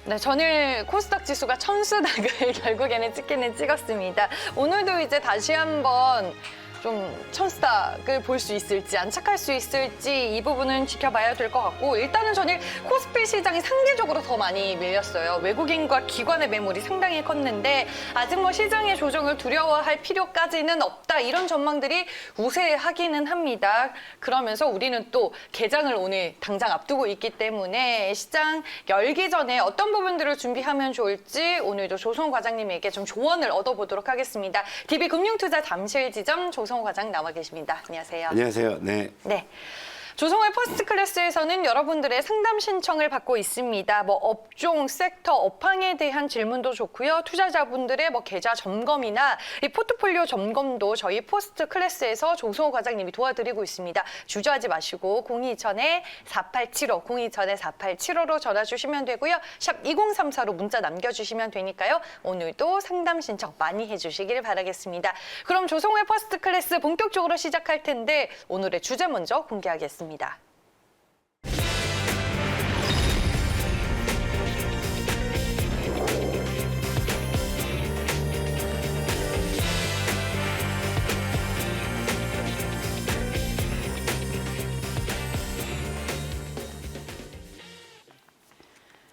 네, 전일 코스닥 지수가 천수닥을 결국에는 찍기는 찍었습니다. 오늘도 이제 다시 한번 좀 천수닥을 볼 수 있을지 안착할 수 있을지 이 부분은 지켜봐야 될 것 같고, 일단은 전일 코스피 시장이 상대적으로 더 많이 밀렸어요. 외국인과 기관의 매물이 상당히 컸는데 아직 뭐 시장의 조정을 두려워할 필요까지는 없다, 이런 전망들이 우세하기는 합니다. 그러면서 우리는 또 개장을 오늘 당장 앞두고 있기 때문에 시장 열기 전에 어떤 부분들을 준비하면 좋을지 오늘도 조성호 과장님에게 좀 조언을 얻어보도록 하겠습니다. DB금융투자 잠실지점 조성호 과장 나와 계십니다. 안녕하세요. 안녕하세요. 네. 네. 조성호의 퍼스트 클래스에서는 여러분들의 상담 신청을 받고 있습니다. 뭐 업종, 섹터, 업황에 대한 질문도 좋고요. 투자자분들의 뭐 계좌 점검이나 이 포트폴리오 점검도 저희 퍼스트 클래스에서 조성호 과장님이 도와드리고 있습니다. 주저하지 마시고 027-4875, 027-4875로 전화 주시면 되고요. 샵 2034로 문자 남겨주시면 되니까요. 오늘도 상담 신청 많이 해주시길 바라겠습니다. 그럼 조성호의 퍼스트 클래스 본격적으로 시작할 텐데 오늘의 주제 먼저 공개하겠습니다.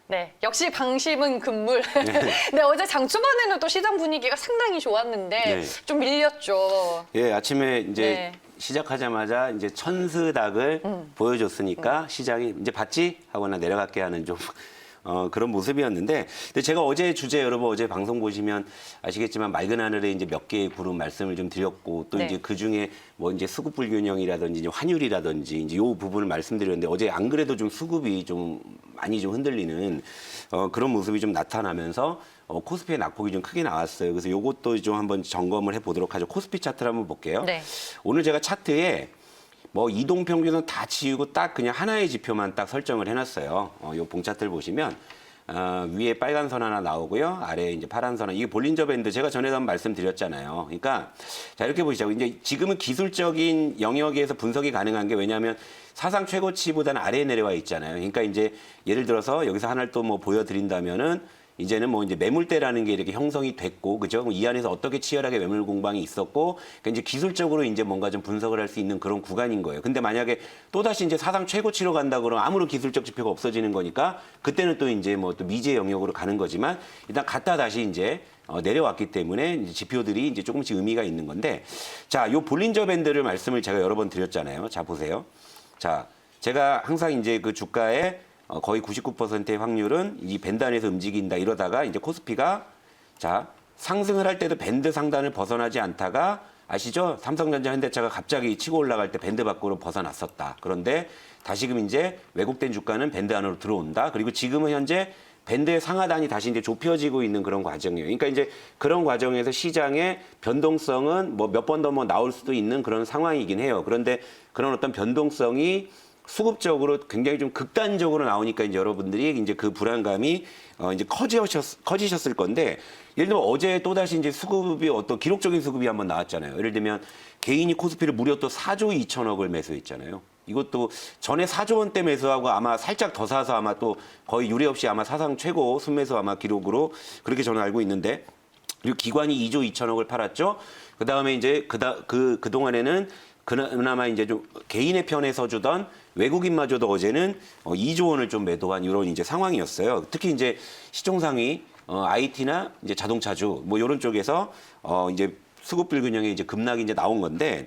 네, 역시 방심은 금물. 네, 어제 장 초반에는 또 시장 분위기가 상당히 좋았는데 네. 좀 밀렸죠. 예, 아침에 이제 네. 시작하자마자 이제 천스닥을 보여줬으니까 시장이 이제 봤지? 하거나 내려갈게 하는 좀 그런 모습이었는데, 근데 제가 어제 주제, 여러분 어제 방송 보시면 아시겠지만 맑은 하늘에 이제 몇 개의 구름 말씀을 좀 드렸고, 또 네. 이제 그 중에 뭐 이제 수급 불균형이라든지 이제 환율이라든지 이제 요 부분을 말씀드렸는데, 어제 안 그래도 좀 수급이 좀 많이 좀 흔들리는 그런 모습이 좀 나타나면서 코스피의 낙폭이 좀 크게 나왔어요. 그래서 요것도 좀 한번 점검을 해보도록 하죠. 코스피 차트를 한번 볼게요. 네. 오늘 제가 차트에 뭐 이동평균은 다 지우고 딱 그냥 하나의 지표만 딱 설정을 해놨어요. 요 봉차트를 보시면 위에 빨간 선 하나 나오고요, 아래에 이제 파란 선 하나. 이게 볼린저 밴드 제가 전에도 한번 말씀드렸잖아요. 그러니까 자, 이렇게 보시자고. 이제 지금은 기술적인 영역에서 분석이 가능한 게, 왜냐하면 사상 최고치보다는 아래에 내려와 있잖아요. 그러니까 이제 예를 들어서 여기서 하나를 또 뭐 보여드린다면은, 이제는 뭐 이제 매물대라는 게 이렇게 형성이 됐고, 그죠? 이 안에서 어떻게 치열하게 매물 공방이 있었고, 그러니까 이제 기술적으로 이제 뭔가 좀 분석을 할 수 있는 그런 구간인 거예요. 근데 만약에 또다시 이제 사상 최고치로 간다 그러면 아무런 기술적 지표가 없어지는 거니까, 그때는 또 이제 뭐 또 미지의 영역으로 가는 거지만, 일단 갔다 다시 이제 내려왔기 때문에 이제 지표들이 이제 조금씩 의미가 있는 건데, 자, 요 볼린저 밴드를 말씀을 제가 여러 번 드렸잖아요. 자, 보세요. 자, 제가 항상 이제 그 주가에 거의 99%의 확률은 이 밴드 안에서 움직인다 이러다가, 이제 코스피가 자, 상승을 할 때도 밴드 상단을 벗어나지 않다가, 아시죠? 삼성전자, 현대차가 갑자기 치고 올라갈 때 밴드 밖으로 벗어났었다. 그런데 다시금 이제 왜곡된 주가는 밴드 안으로 들어온다. 그리고 지금은 현재 밴드의 상하단이 다시 이제 좁혀지고 있는 그런 과정이에요. 그러니까 이제 그런 과정에서 시장의 변동성은 뭐 몇 번 더 뭐 나올 수도 있는 그런 상황이긴 해요. 그런데 그런 어떤 변동성이 수급적으로 굉장히 좀 극단적으로 나오니까 이제 여러분들이 이제 그 불안감이 이제 커지셨을 건데, 예를 들면 어제 또다시 이제 수급이 어떤 기록적인 수급이 한번 나왔잖아요. 예를 들면 개인이 코스피를 무려 또 4조 2천억을 매수했잖아요. 이것도 전에 4조 원대 매수하고 아마 살짝 더 사서 아마 또 거의 유례 없이 아마 사상 최고 순매수 아마 기록으로 그렇게 저는 알고 있는데, 그리고 기관이 2조 2천억을 팔았죠. 그 다음에 이제 그동안에는 그나마 이제 좀 개인의 편에 서주던 외국인마저도 어제는 2조 원을 좀 매도한 이런 이제 상황이었어요. 특히 이제 시총상위 IT나 이제 자동차주 뭐 이런 쪽에서 이제 수급 불균형에 이제 급락이 이제 나온 건데,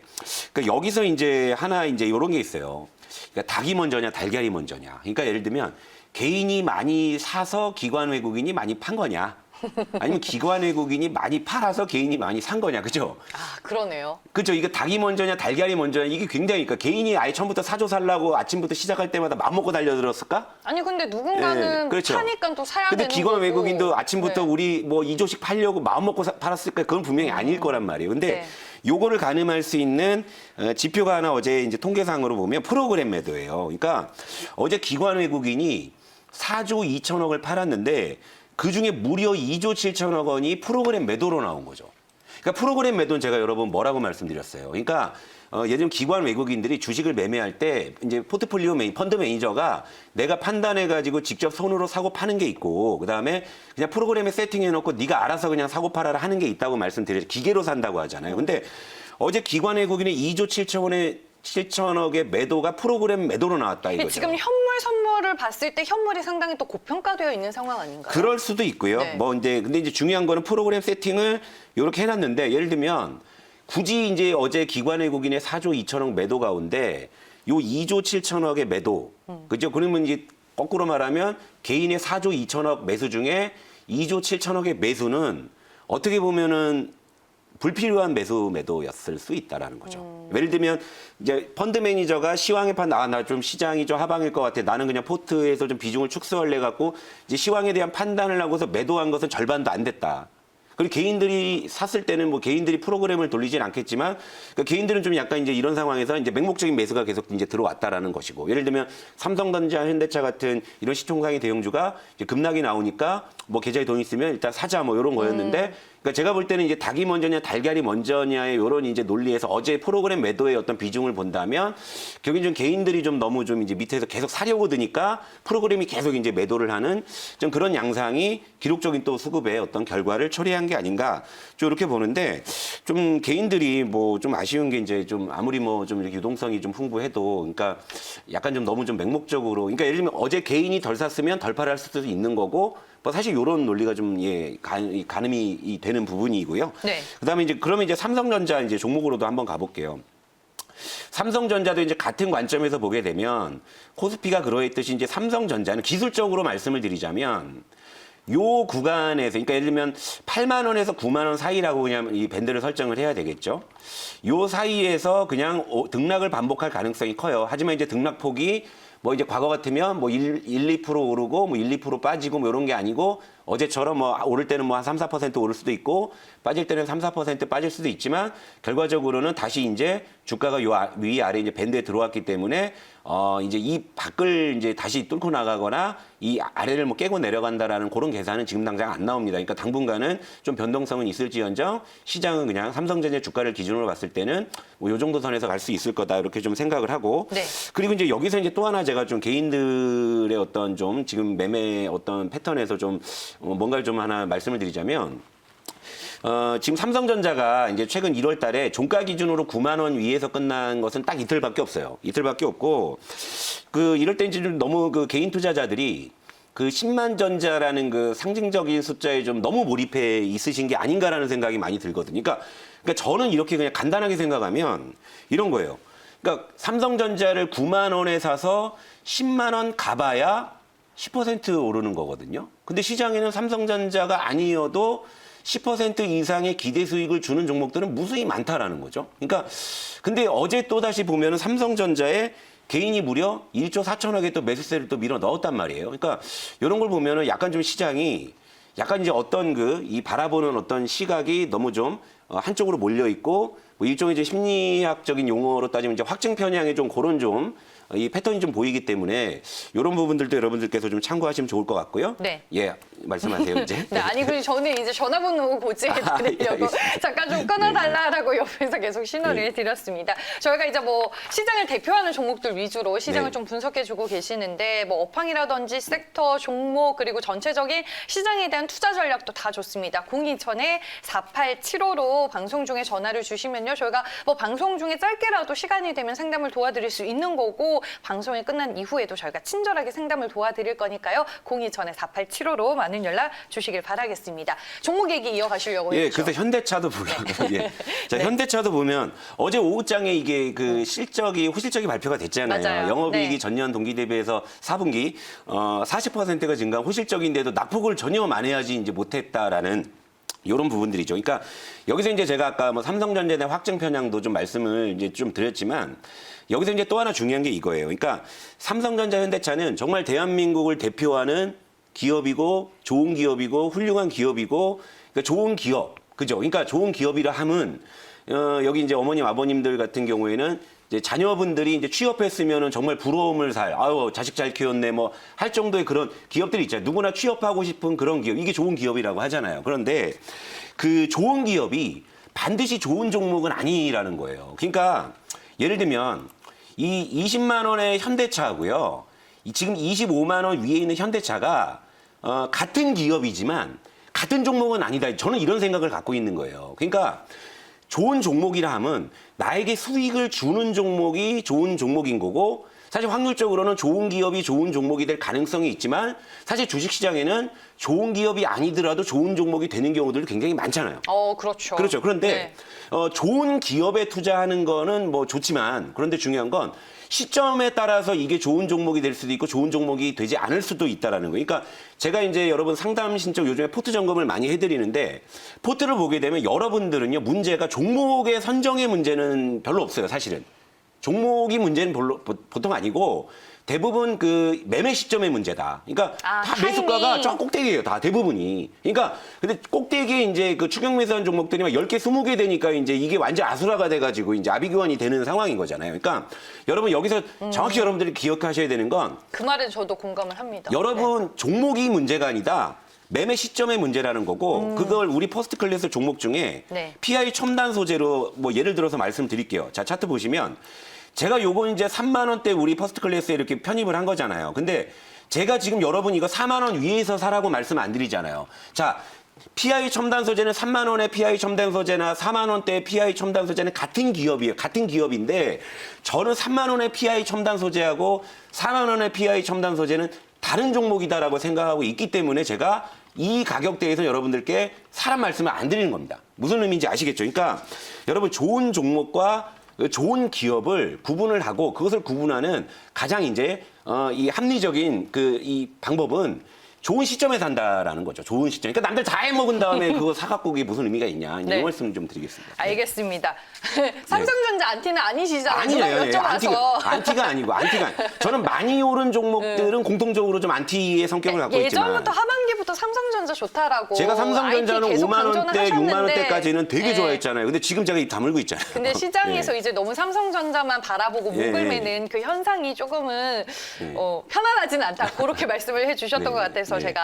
그러니까 여기서 이제 하나 이제 이런 게 있어요. 그러니까 닭이 먼저냐 달걀이 먼저냐. 그러니까 예를 들면 개인이 많이 사서 기관 외국인이 많이 판 거냐, 아니면 기관 외국인이 많이 팔아서 개인이 많이 산 거냐, 그죠? 아, 그러네요. 그죠? 이게 닭이 먼저냐 달걀이 먼저냐, 이게 굉장히, 그러니까 개인이 아예 처음부터 사조 살라고 아침부터 시작할 때마다 맘먹고 달려들었을까? 아니 근데 누군가는 그렇죠. 파니까 또 사야 근데 되는 기관 거고. 외국인도 아침부터 네. 우리 뭐 2조씩 팔려고 마음먹고 팔았을까? 그건 분명히 아닐 거란 말이에요. 근데 네. 요거를 가늠할 수 있는 지표가 하나 어제 이제 통계상으로 보면 프로그램 매도예요. 그러니까 어제 기관 외국인이 4조 2천억을 팔았는데, 그 중에 무려 2조 7천억 원이 프로그램 매도로 나온 거죠. 그러니까 프로그램 매도는 제가 여러분 뭐라고 말씀드렸어요. 그러니까 예를 들면 기관 외국인들이 주식을 매매할 때 이제 포트폴리오 펀드 매니저가 내가 판단해가지고 직접 손으로 사고 파는 게 있고 그다음에 그냥 프로그램에 세팅해놓고 네가 알아서 그냥 사고 팔아라 하는 게 있다고 말씀드렸죠. 기계로 산다고 하잖아요. 근데 어제 기관 외국인의 2조 7천억의 매도가 프로그램 매도로 나왔다 이거죠. 지금 현물 선물을 봤을 때 현물이 상당히 또 고평가되어 있는 상황 아닌가요? 그럴 수도 있고요. 네. 뭐 근데 이제 중요한 거는 프로그램 세팅을 이렇게 해놨는데 예를 들면 굳이 이제 어제 기관 외국인의 4조 2천억 매도 가운데 요 2조 7천억의 매도, 그죠? 그러면 이제 거꾸로 말하면 개인의 4조 2천억 매수 중에 2조 7천억의 매수는 어떻게 보면은 불필요한 매도였을 수 있다라는 거죠. 예를 들면 이제 펀드 매니저가 시황에 나 좀 시장이 좀 하방일 것 같아. 나는 그냥 포트에서 좀 비중을 축소할래 갖고 이제 시황에 대한 판단을 하고서 매도한 것은 절반도 안 됐다. 그리고 개인들이 샀을 때는 뭐 개인들이 프로그램을 돌리진 않겠지만 그러니까 개인들은 좀 약간 이제 이런 상황에서 이제 맹목적인 매수가 계속 이제 들어왔다라는 것이고 예를 들면 삼성전자, 현대차 같은 이런 시총상위 대형주가 이제 급락이 나오니까 뭐 계좌에 돈 있으면 일단 사자 뭐 이런 거였는데 그러니까 제가 볼 때는 이제 닭이 먼저냐 달걀이 먼저냐의 이런 이제 논리에서 어제 프로그램 매도의 어떤 비중을 본다면 결국엔 좀 개인들이 좀 너무 좀 이제 밑에서 계속 사려고 드니까 프로그램이 계속 이제 매도를 하는 좀 그런 양상이 기록적인 또 수급의 어떤 결과를 초래한 게 아닌가 좀 이렇게 보는데 좀 개인들이 뭐 좀 아쉬운 게 이제 좀 아무리 뭐 좀 이렇게 유동성이 좀 풍부해도 그러니까 약간 좀 너무 좀 맹목적으로 그러니까 예를 들면 어제 개인이 덜 샀으면 덜 팔을 할 수도 있는 거고 뭐 사실 이런 논리가 좀 가늠이 되는 부분이고요. 네. 그다음에 이제 그러면 이제 삼성전자 이제 종목으로도 한번 가볼게요. 삼성전자도 이제 같은 관점에서 보게 되면 코스피가 그러했듯이 이제 삼성전자는 기술적으로 말씀을 드리자면 요 구간에서 그러니까 예를 들면 8만 원에서 9만 원 사이라고 그냥 이 밴드를 설정을 해야 되겠죠. 요 사이에서 그냥 등락을 반복할 가능성이 커요. 하지만 이제 등락폭이 뭐 이제 과거 같으면 뭐 2% 오르고 뭐 2% 빠지고 뭐 이런 게 아니고 어제처럼 뭐 오를 때는 뭐 한 3, 4% 오를 수도 있고 빠질 때는 3, 4% 빠질 수도 있지만 결과적으로는 다시 이제 주가가 요 위 아래 이제 밴드에 들어왔기 때문에 이제 이 밖을 이제 다시 뚫고 나가거나 이 아래를 뭐 깨고 내려간다라는 그런 계산은 지금 당장 안 나옵니다. 그러니까 당분간은 좀 변동성은 있을지언정 시장은 그냥 삼성전자 주가를 기준으로 봤을 때는 뭐 요 정도 선에서 갈 수 있을 거다 이렇게 좀 생각을 하고 네. 그리고 이제 여기서 이제 또 하나 제가 좀 개인들의 어떤 좀 지금 매매 어떤 패턴에서 좀 뭔가를 좀 하나 말씀을 드리자면 지금 삼성전자가 이제 최근 1월 달에 종가 기준으로 9만 원 위에서 끝난 것은 딱 이틀밖에 없어요. 이틀밖에 없고 이럴 때 이제 좀 너무 개인 투자자들이 10만 전자라는 상징적인 숫자에 좀 너무 몰입해 있으신 게 아닌가라는 생각이 많이 들거든요. 그러니까 저는 이렇게 그냥 간단하게 생각하면 이런 거예요. 그러니까 삼성전자를 9만 원에 사서 10만 원 가봐야 10% 오르는 거거든요. 근데 시장에는 삼성전자가 아니어도 10% 이상의 기대 수익을 주는 종목들은 무수히 많다라는 거죠. 그러니까 근데 어제 또 다시 보면은 삼성전자에 개인이 무려 1조 4천억의 또 매수세를 또 밀어 넣었단 말이에요. 그러니까 이런 걸 보면은 약간 좀 시장이 약간 이제 어떤 이 바라보는 어떤 시각이 너무 좀 한쪽으로 몰려 있고 뭐 일종의 이제 심리학적인 용어로 따지면 이제 확증 편향의 좀 그런 좀 이 패턴이 좀 보이기 때문에 이런 부분들도 여러분들께서 좀 참고하시면 좋을 것 같고요. 네. 예, 말씀하세요 이제. 네, 아니 그리고 저는 이제 전화번호 고지해드리려고 예, 잠깐 좀 끊어달라라고 옆에서 계속 신호를 드렸습니다. 저희가 이제 뭐 시장을 대표하는 종목들 위주로 시장을 네. 좀 분석해주고 계시는데 뭐 업황이라든지 섹터, 종목 그리고 전체적인 시장에 대한 투자 전략도 다 좋습니다. 02전에 4875로 방송 중에 전화를 주시면요. 저희가 뭐 방송 중에 짧게라도 시간이 되면 상담을 도와드릴 수 있는 거고 방송이 끝난 이후에도 저희가 친절하게 상담을 도와드릴 거니까요. 02전에 4875로 많은 연락 주시길 바라겠습니다. 종목 얘기 이어가시려고 예, 했죠. 그래서 현대차도 보려고. 예. 자, 현대차도 보면 어제 오후장에 이게 호실적이 발표가 됐잖아요. 맞아요. 영업이익이 네. 전년 동기 대비해서 4분기 40%가 증가한 호실적인데도 낙폭을 전혀 만회하지 이제 못했다라는 이런 부분들이죠. 그러니까 여기서 이제 제가 아까 뭐 삼성전자에 대한 확증 편향도 좀 말씀을 이제 좀 드렸지만 여기서 이제 또 하나 중요한 게 이거예요. 그러니까 삼성전자, 현대차는 정말 대한민국을 대표하는 기업이고 좋은 기업이고 훌륭한 기업이고 그러니까 좋은 기업, 그죠? 그러니까 좋은 기업이라 함은 여기 이제 어머님, 아버님들 같은 경우에는 이제 자녀분들이 이제 취업했으면은 정말 부러움을 아유 자식 잘 키웠네 뭐 할 정도의 그런 기업들이 있잖아요. 누구나 취업하고 싶은 그런 기업, 이게 좋은 기업이라고 하잖아요. 그런데 그 좋은 기업이 반드시 좋은 종목은 아니라는 거예요. 그러니까 예를 들면 이 20만 원의 현대차하고요. 지금 25만 원 위에 있는 현대차가 같은 기업이지만 같은 종목은 아니다. 저는 이런 생각을 갖고 있는 거예요. 그러니까 좋은 종목이라 하면 나에게 수익을 주는 종목이 좋은 종목인 거고 사실 확률적으로는 좋은 기업이 좋은 종목이 될 가능성이 있지만 사실 주식시장에는 좋은 기업이 아니더라도 좋은 종목이 되는 경우들도 굉장히 많잖아요. 그렇죠. 그렇죠. 그런데 좋은 기업에 투자하는 거는 뭐 좋지만 그런데 중요한 건 시점에 따라서 이게 좋은 종목이 될 수도 있고 좋은 종목이 되지 않을 수도 있다라는 거예요. 그러니까 제가 이제 여러분 상담 신청 요즘에 포트 점검을 많이 해드리는데 포트를 보게 되면 여러분들은요 문제가 종목의 선정의 문제는 별로 없어요. 사실은. 종목이 문제는 보통 아니고 대부분 그 매매 시점의 문제다. 그러니까 다 매수가가 저 꼭대기예요. 다 대부분이. 그러니까 근데 꼭대기에 이제 그 추격 매수한 종목들이 막 10개, 20개 되니까 이제 이게 완전 아수라가 돼가지고 이제 아비규환이 되는 상황인 거잖아요. 그러니까 여러분 여기서 정확히 여러분들이 기억하셔야 되는 건 그 말에 저도 공감을 합니다. 여러분 종목이 문제가 아니다. 매매 시점의 문제라는 거고 그걸 우리 퍼스트 클래스 종목 중에 PI 첨단 소재로 뭐 예를 들어서 말씀드릴게요. 자 차트 보시면 제가 요거 이제 3만 원대 우리 퍼스트 클래스에 이렇게 편입을 한 거잖아요. 근데 제가 지금 여러분 이거 4만 원 위에서 사라고 말씀 안 드리잖아요. 자, PI 첨단 소재는 3만 원의 PI 첨단 소재나 4만 원대의 PI 첨단 소재는 같은 기업이에요. 같은 기업인데 저는 3만 원의 PI 첨단 소재하고 4만 원의 PI 첨단 소재는 다른 종목이다라고 생각하고 있기 때문에 제가 이 가격대에서 여러분들께 사란 말씀을 안 드리는 겁니다. 무슨 의미인지 아시겠죠? 그러니까 여러분 좋은 종목과 좋은 기업을 구분을 하고 그것을 구분하는 가장 이제 이 합리적인 이 방법은 좋은 시점에 산다라는 거죠. 좋은 시점. 그러니까 남들 다 해먹은 다음에 그거 사갖고 그게 무슨 의미가 있냐. 이 말씀 좀 드리겠습니다. 알겠습니다. 삼성전자 안티는 아니시잖아요. 아니에요. 여쭤봐서. 안티가 아니고 저는 많이 오른 종목들은 공통적으로 좀 안티의 성격을 갖고 있지만 예전부터 하반기부터 삼성전자 좋다라고. 제가 삼성전자는 IT 계속 5만 원대, 강조는 6만 하셨는데. 원대까지는 되게 좋아했잖아요. 근데 지금 제가 입 다물고 있잖아요. 근데 시장에서 이제 너무 삼성전자만 바라보고 목을 매는 그 현상이 조금은 편안하지는 않다. 그렇게 말씀을 해주셨던 것 같아서 제가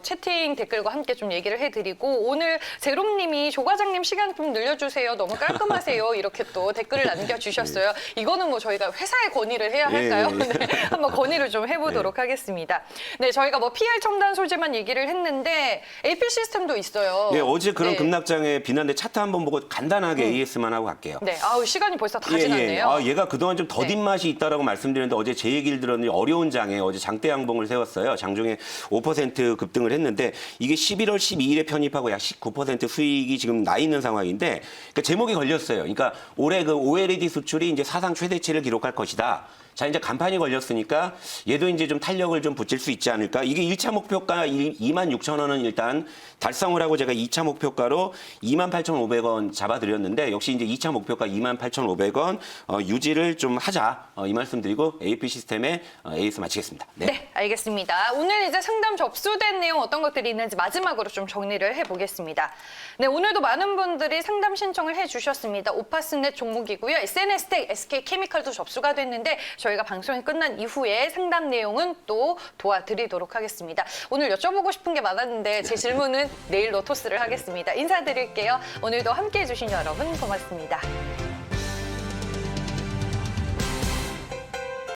채팅 댓글과 함께 좀 얘기를 해드리고 오늘 제롬님이 조 과장님 시간 좀 늘려주세요. 너무 깔끔하세요. 이렇게 또 댓글을 남겨주셨어요. 이거는 뭐 저희가 회사에 건의를 해야 할까요? 네, 한번 건의를 좀 해보도록 하겠습니다. 네, 저희가 뭐 PR 첨단 소재만 얘기를 했는데 AP 시스템도 있어요. 네, 어제 그런 급락장에 비난데 차트 한번 보고 간단하게 AS만 하고 갈게요. 네, 시간이 벌써 다 지났네요. 얘가 그동안 좀 더딘 맛이 있다라고 말씀드렸는데 어제 제 얘기를 들었는데 어려운 장에 어제 장대 양봉을 세웠어요. 장중에 5% 급등을 했는데 이게 11월 12일에 편입하고 약 19% 수익이 지금 나 있는 상황인데 그러니까 제목이 걸렸어요. 그러니까 올해 그 OLED 수출이 이제 사상 최대치를 기록할 것이다. 자, 이제 간판이 걸렸으니까 얘도 이제 좀 탄력을 좀 붙일 수 있지 않을까. 이게 1차 목표가 26,000원은 일단 달성을 하고 제가 2차 목표가로 28,500원 잡아드렸는데 역시 이제 2차 목표가 28,500원 유지를 좀 하자. 이 말씀 드리고 AP 시스템의 AS 마치겠습니다. 네, 알겠습니다. 오늘 이제 상담 접수된 내용 어떤 것들이 있는지 마지막으로 좀 정리를 해보겠습니다. 네, 오늘도 많은 분들이 상담 신청을 해주셨습니다. 오파스넷 종목이고요. SNS텍, SK케미칼도 접수가 됐는데 저희가 방송이 끝난 이후에 상담 내용은 또 도와드리도록 하겠습니다. 오늘 여쭤보고 싶은 게 많았는데 제 질문은 내일로 토스를 하겠습니다. 인사드릴게요. 오늘도 함께해 주신 여러분 고맙습니다.